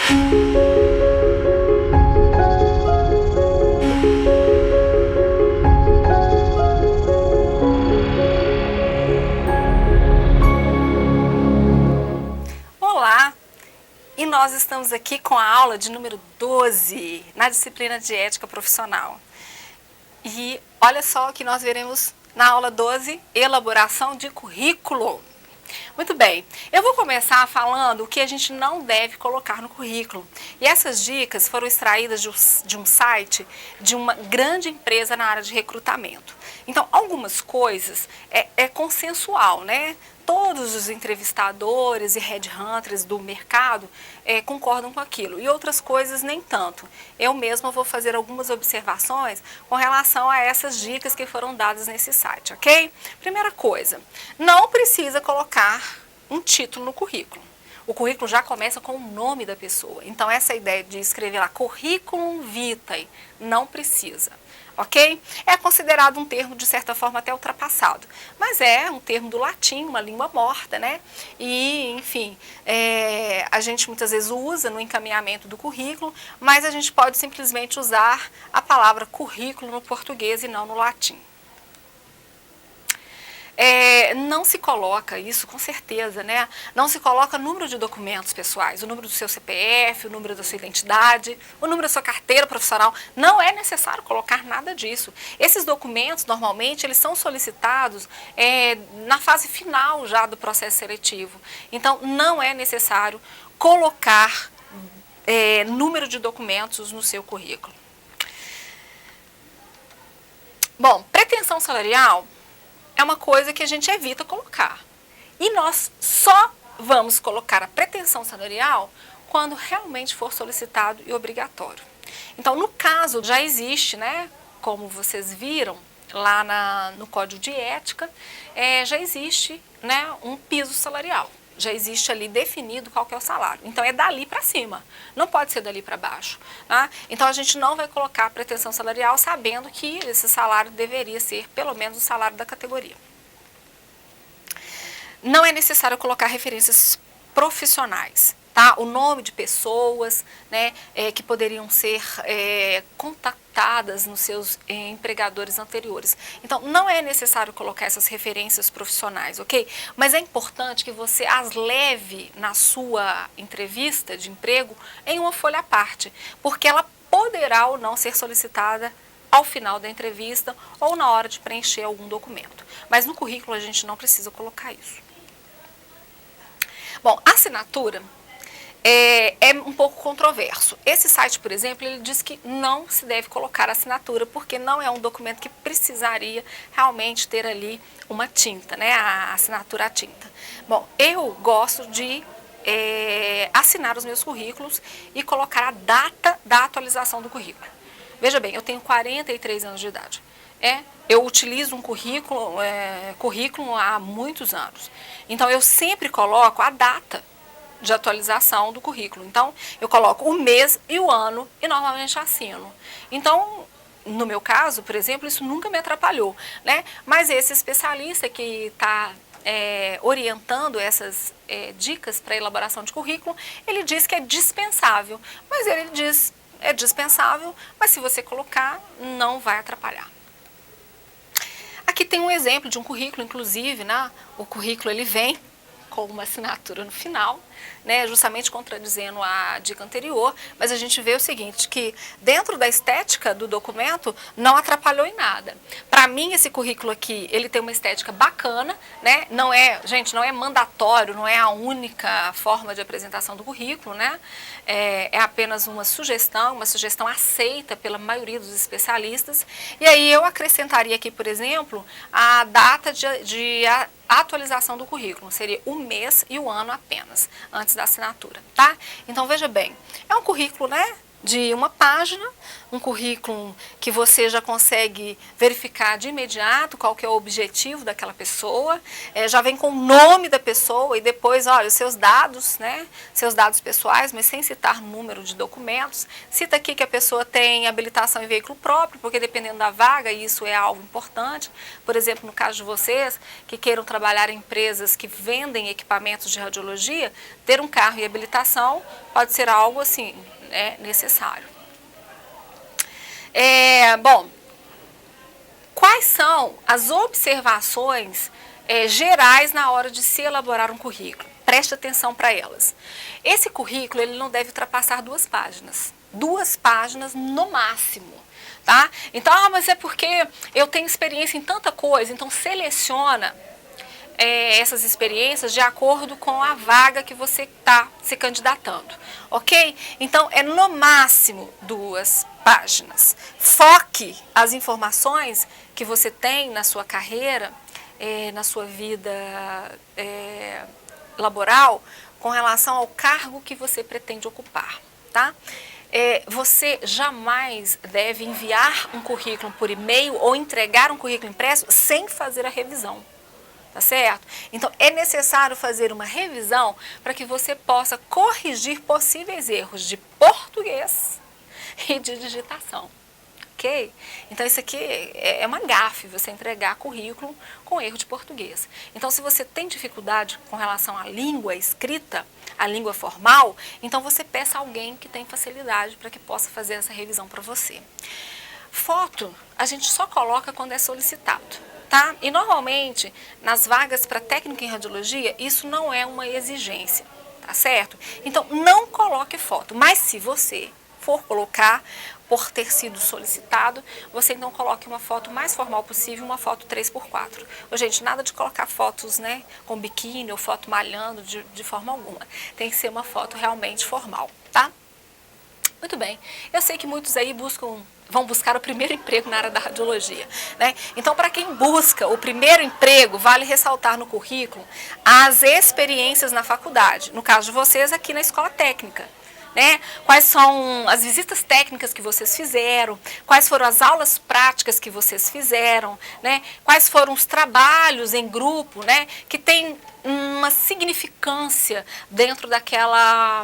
Olá! E nós estamos aqui com a aula de número 12, na disciplina de Ética Profissional. E olha só o que nós veremos na aula 12, elaboração de currículo. Muito bem, eu vou começar falando o que a gente não deve colocar no currículo. E essas dicas foram extraídas de um site de uma grande empresa na área de recrutamento. Então, algumas coisas é consensual, né? Todos os entrevistadores e headhunters do mercado concordam com aquilo, e outras coisas nem tanto. Eu mesma vou fazer algumas observações com relação a essas dicas que foram dadas nesse site, ok? Primeira coisa, não precisa colocar um título no currículo. O currículo já começa com o nome da pessoa, então essa ideia de escrever lá currículum vitae não precisa. Ok? É considerado um termo, de certa forma, até ultrapassado. Mas é um termo do latim, uma língua morta, né? E, enfim, a gente muitas vezes usa no encaminhamento do currículo, mas a gente pode simplesmente usar a palavra currículo no português e não no latim. Não se coloca isso, com certeza, né? Não se coloca número de documentos pessoais, o número do seu CPF, o número da sua identidade, o número da sua carteira profissional. Não é necessário colocar nada disso. Esses documentos, normalmente, eles são solicitados na fase final já do processo seletivo. Então, não é necessário colocar número de documentos no seu currículo. Bom, pretensão salarial é uma coisa que a gente evita colocar. E nós só vamos colocar a pretensão salarial quando realmente for solicitado e obrigatório. Então, no caso, já existe, né, como vocês viram lá no Código de Ética, já existe, né, um piso salarial. Já existe ali definido qual que é o salário. Então, é dali para cima, não pode ser dali para baixo. Tá? Então, a gente não vai colocar a pretensão salarial sabendo que esse salário deveria ser pelo menos o salário da categoria. Não é necessário colocar referências profissionais, tá? O nome de pessoas, né, que poderiam ser contactadas nos seus empregadores anteriores. Então, não é necessário colocar essas referências profissionais, ok? Mas é importante que você as leve na sua entrevista de emprego em uma folha à parte, porque ela poderá ou não ser solicitada ao final da entrevista ou na hora de preencher algum documento. Mas no currículo a gente não precisa colocar isso. Bom, a assinatura é um pouco controverso. Esse site, por exemplo, ele diz que não se deve colocar assinatura, porque não é um documento que precisaria realmente ter ali uma tinta, né, a assinatura à tinta. Bom, eu gosto de assinar os meus currículos e colocar a data da atualização do currículo. Veja bem, eu tenho 43 anos de idade. Eu utilizo um currículo há muitos anos. Então, eu sempre coloco a data de atualização do currículo. Então, eu coloco o mês e o ano e normalmente assino. Então, no meu caso, por exemplo, isso nunca me atrapalhou, né? Mas esse especialista que está orientando essas dicas para elaboração de currículo, ele diz que é dispensável. Mas ele diz, é dispensável, mas se você colocar, não vai atrapalhar. Aqui tem um exemplo de um currículo, inclusive, né? O currículo ele vem com uma assinatura no final, né, justamente contradizendo a dica anterior, mas a gente vê o seguinte, que dentro da estética do documento não atrapalhou em nada. Para mim, esse currículo aqui, ele tem uma estética bacana, né, não é mandatório, não é a única forma de apresentação do currículo, né, é apenas uma sugestão aceita pela maioria dos especialistas, e aí eu acrescentaria aqui, por exemplo, a data de atualização do currículo, seria o mês e o ano apenas, antes da assinatura, tá? Então, veja bem, é um currículo, né, de uma página, um currículo que você já consegue verificar de imediato qual que é o objetivo daquela pessoa, já vem com o nome da pessoa e depois, olha, os seus dados, né, seus dados pessoais, mas sem citar número de documentos. Cita aqui que a pessoa tem habilitação em veículo próprio, porque dependendo da vaga, isso é algo importante. Por exemplo, no caso de vocês, que queiram trabalhar em empresas que vendem equipamentos de radiologia, ter um carro e habilitação pode ser algo assim, necessário. Bom, quais são as observações gerais na hora de se elaborar um currículo? Preste atenção para elas. Esse currículo ele não deve ultrapassar 2 páginas. 2 páginas no máximo. Tá? Então, mas é porque eu tenho experiência em tanta coisa, então seleciona essas experiências de acordo com a vaga que você está se candidatando, ok? Então, é no máximo 2 páginas. Foque as informações que você tem na sua carreira, na sua vida laboral, com relação ao cargo que você pretende ocupar, tá? Você jamais deve enviar um currículo por e-mail ou entregar um currículo impresso sem fazer a revisão. Tá certo? Então, é necessário fazer uma revisão para que você possa corrigir possíveis erros de português e de digitação. Ok? Então, isso aqui é uma gafe, você entregar currículo com erro de português. Então, se você tem dificuldade com relação à língua escrita, à língua formal, então você peça a alguém que tem facilidade para que possa fazer essa revisão para você. Foto, a gente só coloca quando é solicitado. Tá? E normalmente, nas vagas para técnico em radiologia, isso não é uma exigência, tá certo? Então, não coloque foto, mas se você for colocar, por ter sido solicitado, você então coloque uma foto mais formal possível, uma foto 3x4. Gente, nada de colocar fotos, né, com biquíni ou foto malhando de forma alguma. Tem que ser uma foto realmente formal, tá? Muito bem. Eu sei que muitos aí vão buscar o primeiro emprego na área da radiologia, né? Então, para quem busca o primeiro emprego, vale ressaltar no currículo as experiências na faculdade. No caso de vocês, aqui na escola técnica. Né? Quais são as visitas técnicas que vocês fizeram, quais foram as aulas práticas que vocês fizeram, né? Quais foram os trabalhos em grupo, né? Que tem uma significância dentro daquela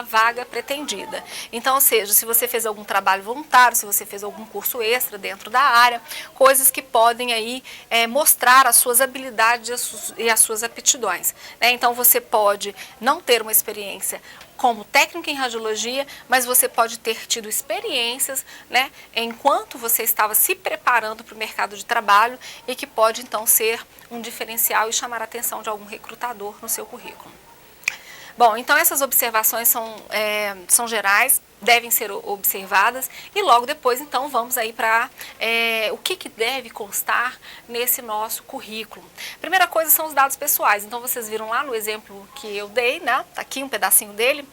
vaga pretendida. Então, ou seja, se você fez algum trabalho voluntário, se você fez algum curso extra dentro da área, coisas que podem aí mostrar as suas habilidades e as suas aptidões. Né? Então, você pode não ter uma experiência como técnico em radiologia, mas você pode ter tido experiências, né, enquanto você estava se preparando para o mercado de trabalho e que pode então ser um diferencial e chamar a atenção de algum recrutador no seu currículo. Bom, então essas observações são gerais, devem ser observadas e logo depois então vamos aí para o que deve constar nesse nosso currículo. Primeira coisa são os dados pessoais, então vocês viram lá no exemplo que eu dei, né? Tá aqui um pedacinho dele.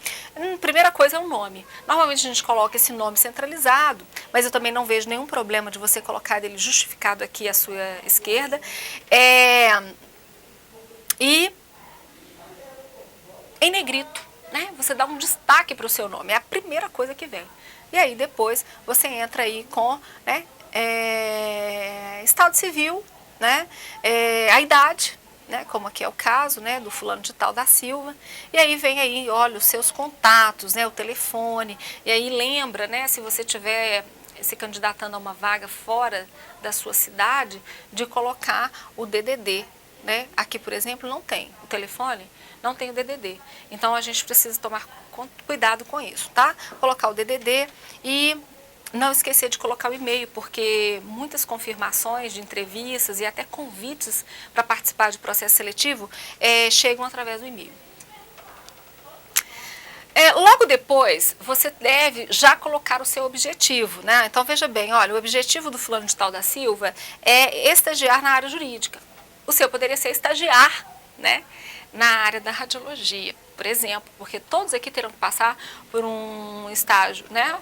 Primeira coisa é o nome. Normalmente a gente coloca esse nome centralizado, mas eu também não vejo nenhum problema de você colocar ele justificado aqui à sua esquerda. E em negrito, né? Você dá um destaque para o seu nome, é a primeira coisa que vem. E aí depois você entra aí com, né, estado civil, né, a idade, né, como aqui é o caso, né, do fulano de tal da Silva. E aí vem aí, olha, os seus contatos, né, o telefone. E aí lembra, né, se você tiver se candidatando a uma vaga fora da sua cidade, de colocar o DDD. Né? Aqui, por exemplo, não tem o telefone, não tem o DDD. Então, a gente precisa tomar cuidado com isso, tá? Colocar o DDD e não esquecer de colocar o e-mail, porque muitas confirmações de entrevistas e até convites para participar de processo seletivo chegam através do e-mail. Logo depois, você deve já colocar o seu objetivo, né? Então, veja bem, olha, o objetivo do fulano de tal da Silva é estagiar na área jurídica. O seu poderia ser estagiar, né, na área da radiologia, por exemplo, porque todos aqui terão que passar por um estágio, né,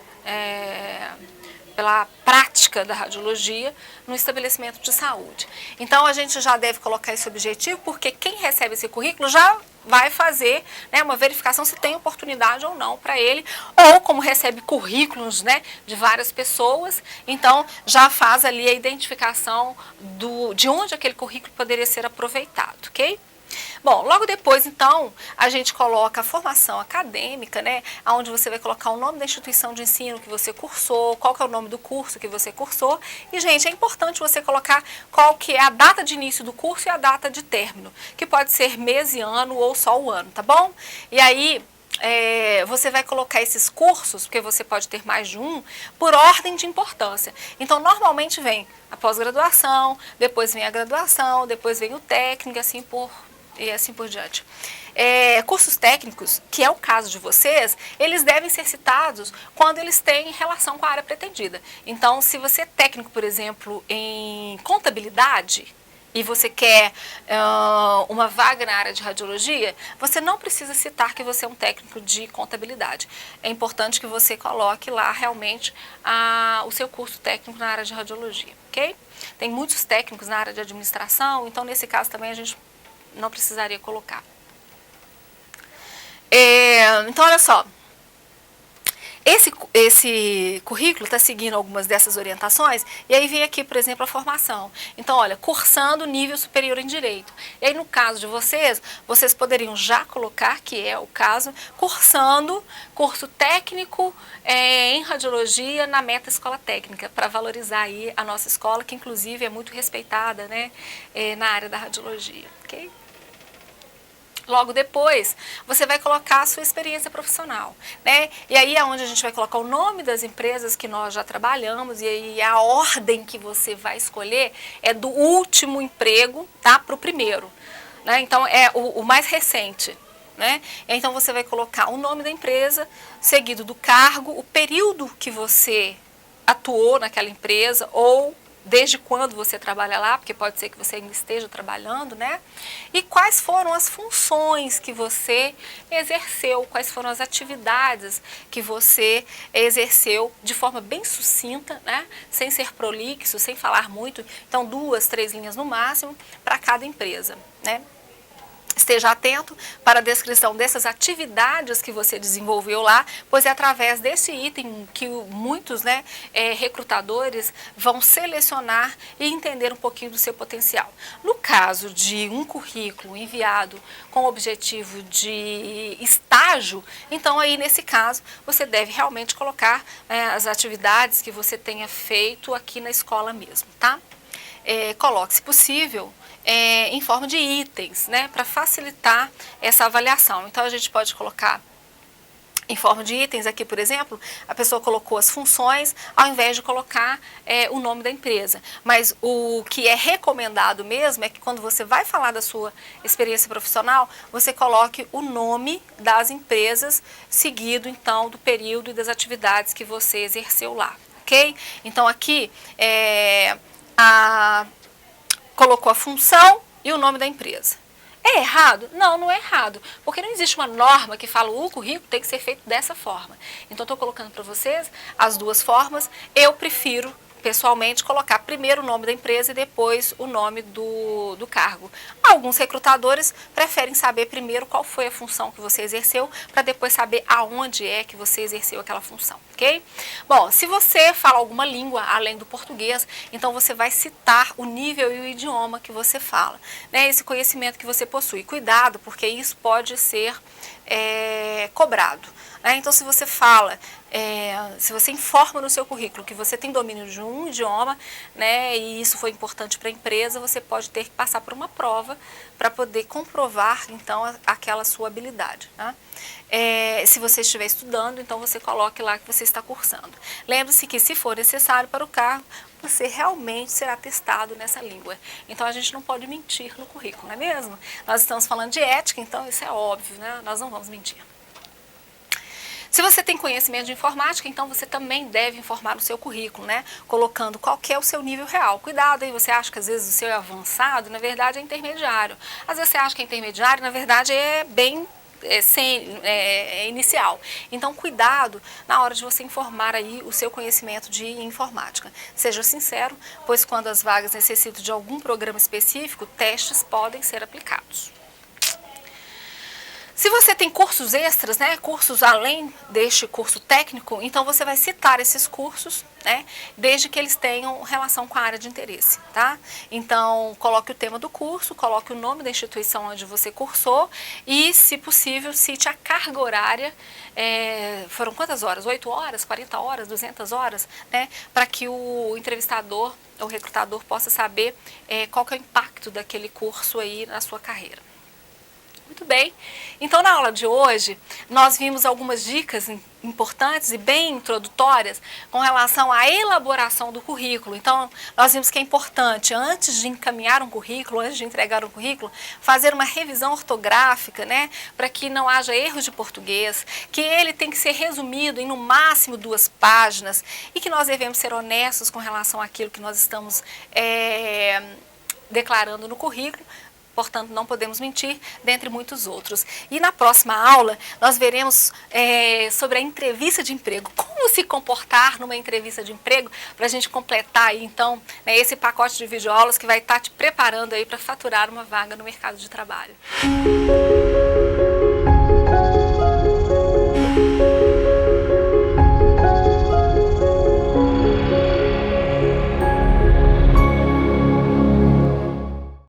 pela prática da radiologia no estabelecimento de saúde. Então, a gente já deve colocar esse objetivo, porque quem recebe esse currículo já vai fazer, né, uma verificação se tem oportunidade ou não para ele, ou como recebe currículos, né, de várias pessoas, então já faz ali a identificação de onde aquele currículo poderia ser aproveitado, ok? Bom, logo depois, então, a gente coloca a formação acadêmica, né, onde você vai colocar o nome da instituição de ensino que você cursou, qual que é o nome do curso que você cursou. E, gente, é importante você colocar qual que é a data de início do curso e a data de término, que pode ser mês e ano ou só o ano, tá bom? E aí, você vai colocar esses cursos, porque você pode ter mais de um, por ordem de importância. Então, normalmente vem a pós-graduação, depois vem a graduação, depois vem o técnico, e assim por diante. Cursos técnicos, que é o caso de vocês, eles devem ser citados quando eles têm relação com a área pretendida. Então, se você é técnico, por exemplo, em contabilidade, e você quer uma vaga na área de radiologia, você não precisa citar que você é um técnico de contabilidade. É importante que você coloque lá realmente o seu curso técnico na área de radiologia, ok? Tem muitos técnicos na área de administração, então nesse caso também a gente não precisaria colocar. Então, olha só. Esse currículo está seguindo algumas dessas orientações, e aí vem aqui, por exemplo, a formação. Então, olha, cursando nível superior em Direito. E aí, no caso de vocês poderiam já colocar, que é o caso, cursando curso técnico em Radiologia na Meta Escola Técnica, para valorizar aí a nossa escola, que inclusive é muito respeitada, né, na área da radiologia, ok? Logo depois, você vai colocar a sua experiência profissional, né? E aí é onde a gente vai colocar o nome das empresas que nós já trabalhamos, e aí a ordem que você vai escolher é do último emprego, tá, para o primeiro, né? Então, é o mais recente, né? Então, você vai colocar o nome da empresa, seguido do cargo, o período que você atuou naquela empresa, ou desde quando você trabalha lá, porque pode ser que você ainda esteja trabalhando, né? E quais foram as funções que você exerceu, quais foram as atividades que você exerceu de forma bem sucinta, né? Sem ser prolixo, sem falar muito. Então, 2, 3 linhas no máximo para cada empresa, né? Esteja atento para a descrição dessas atividades que você desenvolveu lá, pois é através desse item que muitos, né, recrutadores vão selecionar e entender um pouquinho do seu potencial. No caso de um currículo enviado com o objetivo de estágio, então aí nesse caso você deve realmente colocar as atividades que você tenha feito aqui na escola mesmo, tá? Coloque, se possível, em forma de itens, né, para facilitar essa avaliação. Então, a gente pode colocar em forma de itens aqui, por exemplo, a pessoa colocou as funções ao invés de colocar o nome da empresa. Mas o que é recomendado mesmo é que quando você vai falar da sua experiência profissional, você coloque o nome das empresas seguido, então, do período e das atividades que você exerceu lá, ok? Então, aqui, colocou a função e o nome da empresa. É errado? Não, não é errado, porque não existe uma norma que fala o currículo tem que ser feito dessa forma. Então, estou colocando para vocês as duas formas. Eu prefiro, pessoalmente, colocar primeiro o nome da empresa e depois o nome do cargo. Alguns recrutadores preferem saber primeiro qual foi a função que você exerceu, para depois saber aonde é que você exerceu aquela função, ok? Bom, se você fala alguma língua além do português, então você vai citar o nível e o idioma que você fala, né? Esse conhecimento que você possui. Cuidado, porque isso pode ser cobrado, né? Então, se você fala, se você informa no seu currículo que você tem domínio de um idioma, né, e isso foi importante para a empresa, você pode ter que passar por uma prova para poder comprovar, então, aquela sua habilidade, né? Se você estiver estudando, então você coloque lá que você está cursando. Lembre-se que, se for necessário para o cargo, você realmente será testado nessa língua. Então, a gente não pode mentir no currículo, não é mesmo? Nós estamos falando de ética, então isso é óbvio, né? Nós não vamos mentir. Se você tem conhecimento de informática, então você também deve informar no seu currículo, né? Colocando qual que é o seu nível real. Cuidado aí, você acha que às vezes o seu é avançado, na verdade é intermediário. Às vezes você acha que é intermediário, na verdade é bem inicial. Então, cuidado na hora de você informar aí o seu conhecimento de informática. Seja sincero, pois quando as vagas necessitam de algum programa específico, testes podem ser aplicados. Se você tem cursos extras, né, cursos além deste curso técnico, então você vai citar esses cursos, né, desde que eles tenham relação com a área de interesse, tá? Então, coloque o tema do curso, coloque o nome da instituição onde você cursou e, se possível, cite a carga horária. Foram quantas horas? 8 horas, 40 horas, 200 horas, né, para que o entrevistador, o recrutador, possa saber qual que é o impacto daquele curso aí na sua carreira. Muito bem, então na aula de hoje nós vimos algumas dicas importantes e bem introdutórias com relação à elaboração do currículo. Então nós vimos que é importante, antes de encaminhar um currículo, antes de entregar um currículo, fazer uma revisão ortográfica, né, para que não haja erros de português, que ele tem que ser resumido em no máximo 2 páginas e que nós devemos ser honestos com relação àquilo que nós estamos declarando no currículo. Portanto, não podemos mentir, dentre muitos outros. E na próxima aula, nós veremos sobre a entrevista de emprego. Como se comportar numa entrevista de emprego, para a gente completar aí, então, né, esse pacote de videoaulas que vai estar te preparando aí para faturar uma vaga no mercado de trabalho.